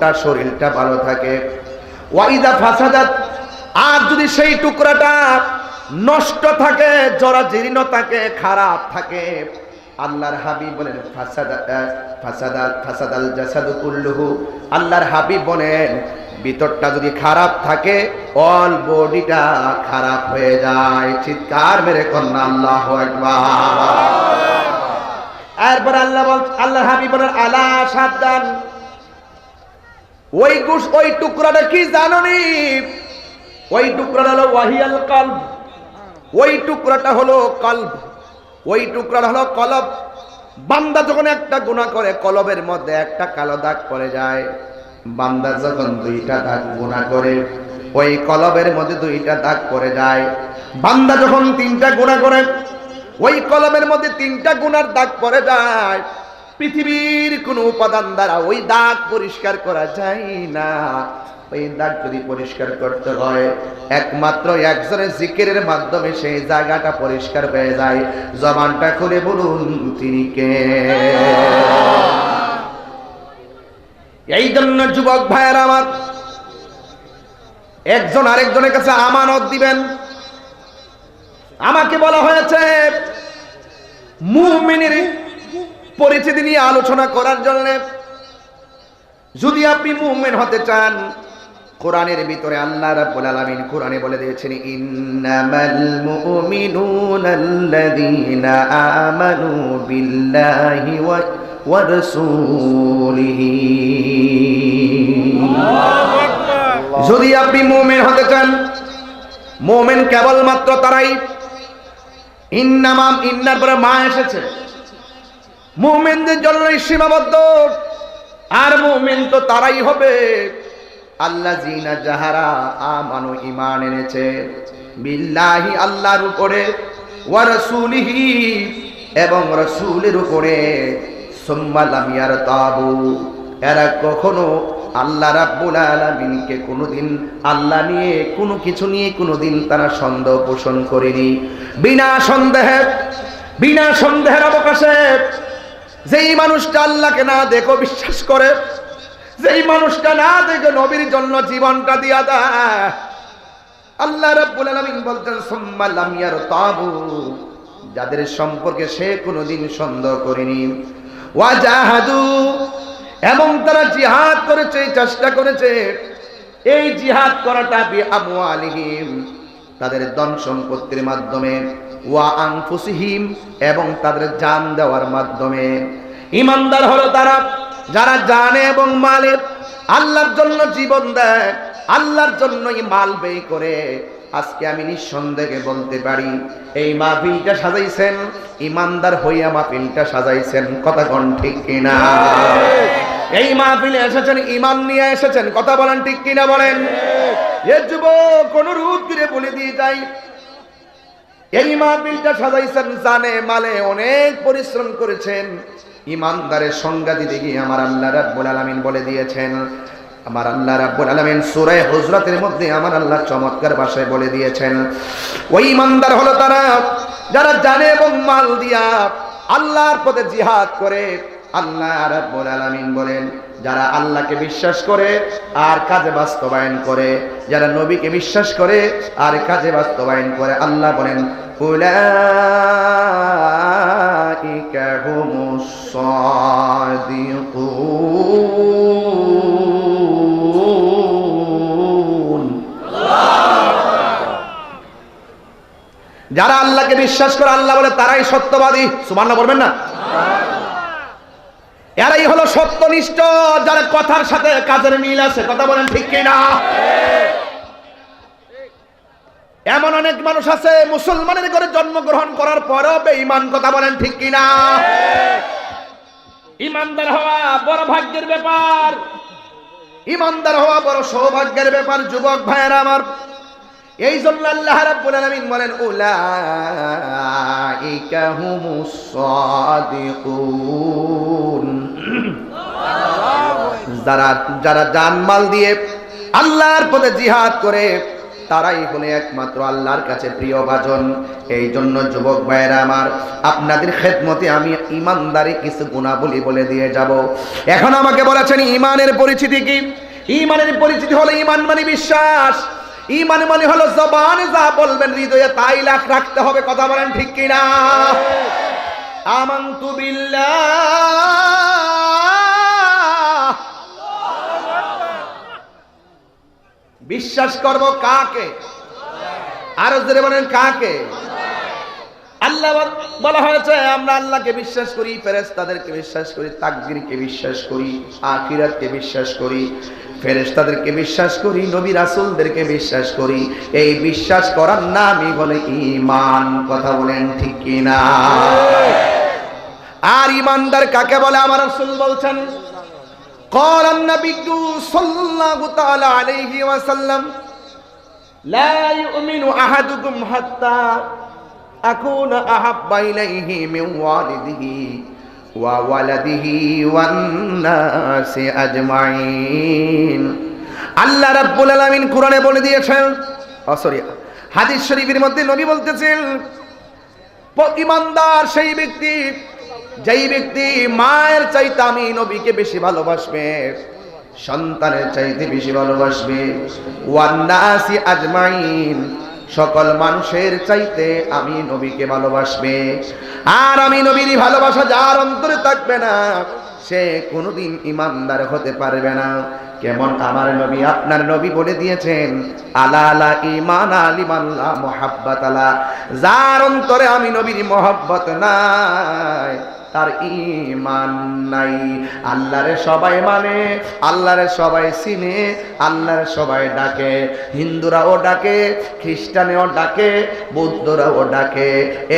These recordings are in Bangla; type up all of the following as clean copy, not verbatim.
তার শরীরটা ভালো থাকে। ওয়াইদা ফাসাদাত, আর যদি সেই টুকরাটা নষ্ট থাকে, জরাজীর্ণ থাকে, খারাপ থাকে, আল্লাহর হাবিব বলেন ফাসাদাল জাসাদু কুল্লুহু, আল্লাহর হাবিব বলেন ভিতরটা যদি খারাপ থাকে অল বডিটা খারাপ হয়ে যায়। চিৎকার মেরে কন্যা আল্লাহু আকবার। এরপর আল্লাহর হাবিব বলেন আলা সাবধান, ওই টুকরাটা কি জানোনি? ওই টুকরাটা হলো ওয়াহিয়াল কলব, ওই টুকরাটা হলো কলব, ওই টুকরাটা হলো কলব। বান্দা যখন একটা গুনাহ করে কলবের মধ্যে একটা কালো দাগ পড়ে যায়। বান্দা যখন দুইটা দাগ গুনাহ করে ওই কলবের মধ্যে দুইটা দাগ পড়ে যায়। বান্দা যখন তিনটা গুনাহ করে ওই কলবের মধ্যে তিনটা গুনার দাগ পড়ে যায়। পৃথিবীর কোন উপাদান দ্বারা ওই দাগ পরিষ্কার করা যায় না। ওই দাগ যদি পরিষ্কার করতে হয় একমাত্র একজনের জিকিরের মাধ্যমে সেই জায়গাটা পরিষ্কার হয়ে যায়। জবানটা খুলে বলুন তিনি কে? এই জন্য যুবক ভাইয়েরা আমার, একজন আরেকজনের কাছে আমানত দিবেন। আমাকে বলা হয়েছে মুমিনের পরিচিতি নিয়ে আলোচনা করার জন্য। যদি আপনি মুমিন হতে চান, কোরআনের ভিতরে আল্লাহ রাব্বুল আলামিন কোরআনে বলে দিয়েছেন ইন্নামাল মুমিনুনাল্লাযীনা আমানু বিল্লাহি ওয়া রাসূলিহি। যদি আপনি মুমিন হতে চান, মুমিন কেবলমাত্র তারাই, ইন্নার পরে মা এসেছে, মুমিনদের জন্যই সীমাবদ্ধ। আর মুমিন তো তারাই হবে আল্লাযীনা যাহারা আমানু, ঈমান এনেছে, বিল্লাহি আল্লাহর উপরে, ওয়া রাসূলিহি এবং রাসূলের উপরে, সুম্মা লাম ইয়ারতাবু এরা কখনো আল্লাহ রাব্বুল আলামিনকে কোনোদিন আল্লাহ নিয়ে কোনো কিছু নিয়ে কোনোদিন তারা সন্দেহ পোষণ করেনি। বিনা সন্দেহের অবকাশে যেই মানুষটা আল্লাহকে না দেখো বিশ্বাস করে, যেই মানুষটা না দেখে নবীর জন্য জীবনটা দিয়া দেয়, আল্লাহ রাব্বুল আলামিন বলতেন সুম্মা লাম ইয়ারতাবু, যাদের সম্পর্কে সে কোনোদিন সন্দেহ করেনি, ওয়াজাহাদু এবং তারা জিহাদ করেছে, চেষ্টা করেছে। এই জিহাদ করাটা বিআমওয়ালিহিম তাদের ধন সম্পত্তির মাধ্যমে, ওয়া আনফুসিহিম এবং তাদের জান দেওয়ার মাধ্যমে। ঈমানদার হলো তারা যারা জানে এবং মালে আল্লাহর জন্য জীবন দেয়, আল্লাহর জন্যই মাল ব্যয় করে। আজকে আমি নিঃসন্দেহে বলতে পারি এই মাহফিলটা সাজাইছেন ঈমানদার হইয়া, মাহফিলটা সাজাইছেন, কথা কোন ঠিক কিনা? এই মাহফিলে এসেছেন ঈমান নিয়ে এসেছেন, কথা বলেন ঠিক কিনা বলেন? এ যুবক কোন রূপ করে বলে দিয়ে যাই, এই মাহফিলটা সাজাইছেন জানে মালে অনেক পরিশ্রম করেছেন। ঈমানদারের সংজ্ঞা দিতে গিয়ে আমার আল্লাহ রাব্বুল আলামিন বলে দিয়েছেন, আমার আল্লাহ রাব্বুল আলামিন সূরা হুজরাতের মধ্যে আমার আল্লাহ চমৎকার ভাষায় বলে দিয়েছেন, ওই ঈমানদার হলো তারা যারা জানে এবং মাল দিয়া আল্লাহর পথে জিহাদ করে। আল্লাহ রাব্বুল আলামিন বলেন যারা আল্লাহকে বিশ্বাস করে আর কাজে বাস্তবায়ন করে, যারা নবীকে বিশ্বাস করে আর কাজে বাস্তবায়ন করে, আল্লাহ বলেন উলাইকা হুমুস সাদিকুন। যারা আল্লাহকে বিশ্বাস করে, আল্লাহ বলে তারাই সত্যবাদী। সুবহানাল্লাহ বলবেন না? এরাই হলো সত্যনিষ্ঠ, যারা কথার সাথে কাজের মিল আছে, কথা বলেন ঠিক কিনা? এমন অনেক মানুষ আছে মুসলমানের ঘরে জন্মগ্রহণ করার পরেও বেঈমান, কথা বলেন ঠিক কিনা? ঈমানদার হওয়া বড় ভাগ্যের ব্যাপার, ঈমানদার হওয়া বড় সৌভাগ্যের ব্যাপার। যুবক ভাইয়েরা আমার, এই জন্য আল্লাহ রাব্বুল আলামিন বলেন উলাইকা হুমুস সাদিকুন। যারা জানমাল দিয়ে আল্লাহর পথে জিহাদ করে, তারাই হলো একমাত্র আল্লাহর কাছে প্রিয় ভাজন। এই জন্য যুবক ভাইয়েরা আমার, আপনাদের খেদমতে আমি ইমানদারি কিছু গুণাবলী বলে দিয়ে যাব। এখন আমাকে বলেছেন ইমানের পরিচিতি কি? ইমানের পরিচিতি হলো ঈমান মানে বিশ্বাস। ঈমান মানে হলো জবানে যা বলবেন হৃদয়ে তাই রাখতে হবে। কথা বলেন ঠিক কি না? আমানতু বিল্লাহ, বিশ্বাস করব কাকে? আরো জোরে বলেন কাকে? আল্লাহ বলা হয়েছে আমরা আল্লাহকে বিশ্বাস করি, ফেরেশতাদেরকে বিশ্বাস করি, তাকদীরকে বিশ্বাস করি, আখিরাতকে বিশ্বাস করি, ফেরেশতাদেরকে বিশ্বাস করি, নবী রাসূলদেরকে বিশ্বাস করি। এই বিশ্বাস করার নামই বলে ঈমান। কথা বলেন ঠিক কি না? আর ঈমানদার কাকে বলে? আমার রাসূল বলছেন, قال النبي صلى الله تعالى عليه وسلم لا يؤمن أحدكم حتى أكون أحب إليه من والده وولده والناس أجمعين। আল্লাহ রাব্বুল আলামিন কোরআনে বলে দিয়েছেন, হাদিস শরীফের মধ্যে নবী বলতেছেন, ঈমানদার সেই ব্যক্তি যেই ব্যক্তি মায়ের চাইতে আমি নবীকে বেশি ভালোবাসবে, সন্তানের চাইতে বেশি ভালোবাসবে, ওয়ান্নাসি আজমাইন, সকল মানুষের চাইতে আমি নবীকে ভালোবাসবে। আর আমি নবীর ভালোবাসা যার অন্তরে থাকবে না, সে কোনোদিন ঈমানদার হতে পারবে না। কেমন আমার নবী, আপনার নবী বলে দিয়েছেন, আলা আলা ঈমান আলিমান লা মুহাব্বাত আলা, যার অন্তরে আমি নবীর মহব্বত নাই তার ঈমান নাই। আল্লাহরে সবাই মানে, আল্লাহরে সবাই চিনে, আল্লাহরে সবাই ডাকে, হিন্দুরাও ডাকে, খ্রিস্টানেও ডাকে, বৌদ্ধরাও ডাকে,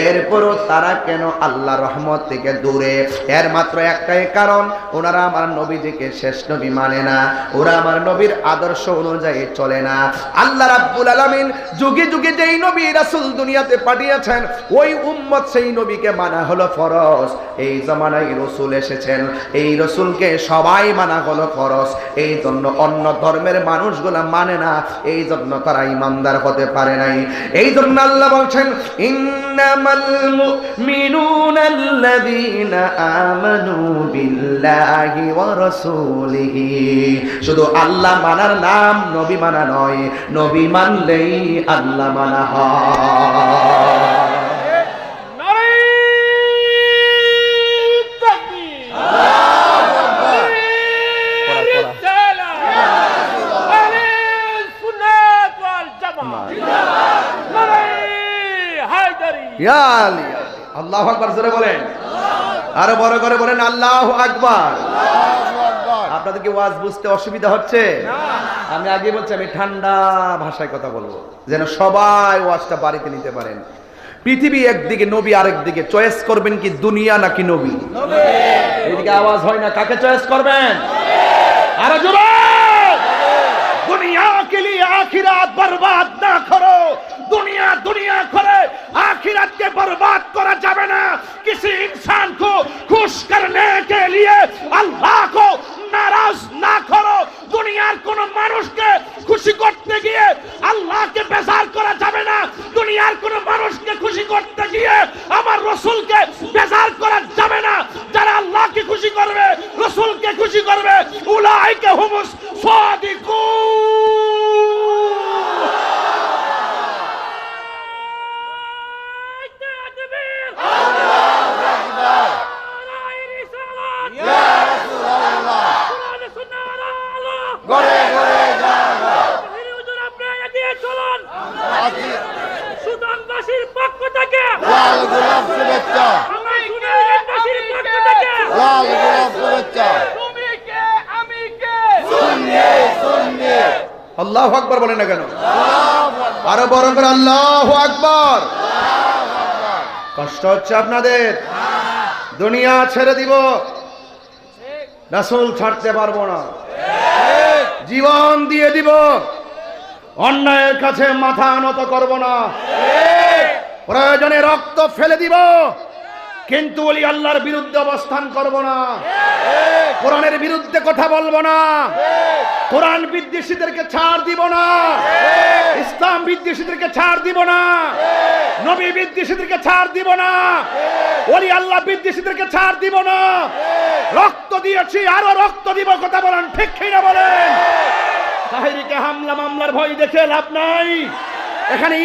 এরপরও তারা কেন আল্লাহর রহমত থেকে দূরে? এর মাত্র একটাই কারণ, ওনারা আমার নবীজিকে শেষ নবী মানে না, ওরা আমার নবীর আদর্শ অনুযায়ী চলে না। আল্লাহ রাব্বুল আলামিন যুগে যুগে যেই নবী রাসূল দুনিয়াতে পাঠিয়েছেন, ওই উম্মত সেই নবীকে মানা হলো ফরজ। এই জামানায় রাসূল এসেছেন, এই রাসূলকে সবাই মানা হলো ফরজ। এই জন্য অন্য ধর্মের মানুষগুলা মানে না, এই জন্য তারা ঈমানদার হতে পারে নাই। এই জন্য আল্লাহ বলছেন, ইন্নামাল মুমিনুনা আল্লাযীনা আমানু বিল্লাহি ওয়া রাসূলিহি। শুধু আল্লাহ মানার নাম নবী মানা নয়, নবী মানলেই আল্লাহ মানা হয়। আল্লাহু আকবার, জোরে বলেন, আরো বড় করে বলেন আল্লাহু আকবার। আপনাদের কি ওয়াজ বুঝতে অসুবিধা হচ্ছে? আমি আগে বলছি, আমি ঠান্ডা ভাষায় কথা বলবো যেন সবাই ওয়াজটা বাড়িতে নিতে পারেন। পৃথিবী একদিকে, নবী আরেকদিকে, চয়েস করবেন কি দুনিয়া নাকি নবী? এদিকে আওয়াজ হয় না, কাকে চয়েস করবেন? আরো জোরে, दुनिया के लिए आखिरत बर्बाद ना करो। दुनिया दुनिया करे, आखिरत के बर्बाद करा जावे ना। किसी इंसान को खुश करने के लिए अल्लाह को नाराज ना करो। दुनियार कोनो मानुषके खुशी करते गिये আল্লাহকে বেজার করা যাবে না। দুনিয়ার কোনো মানুষকে খুশি করতে গিয়ে আমার রাসূলকে বেজার করা যাবে না। যারা আল্লাহকে খুশি করবে, রাসূলকে খুশি করবে, উলাইকা হুমুস সাদিকুন। সুদানবাসীর পক্ষ থেকে লাল গোলাপ শুভেচ্ছা, সুদানবাসীর পক্ষ থেকে লাল গোলাপ শুভেচ্ছা। তুমি কে আমি কে, সুন্নি সুন্নি। আল্লাহু আকবার বলেন না কেন? আরো বড় করে আল্লাহু আকবার। কষ্ট হচ্ছে আপনাদের? দুনিয়া ছেড়ে দিব, রাসূল ছাড়তে পারবো না, জীবন দিয়ে দিব, অন্যায়ের কাছে মাথা নত করব না, প্রয়োজনে রক্ত ফেলে দিব, কিন্তু ওলি আল্লাহর বিরুদ্ধে অবস্থান করব না, কোরআনের বিরুদ্ধে কথা বলবো না। কোরআন বিদ্বেষীদেরকে ছাড় দিব না, ইসলাম বিদ্বেষীদেরকে ছাড় দিব না, নবী বিদ্বেষীদেরকে ছাড় দিব না, ওলি আল্লাহ বিদ্বেষীদেরকে ছাড় দিব না। রক্ত দিয়েছি, আরো রক্ত দিব। কথা বলেন ঠিক কিনা বলেন? তাহিরিকে হামলা মামলার ভয় দেখে লাভ নাই। এখানে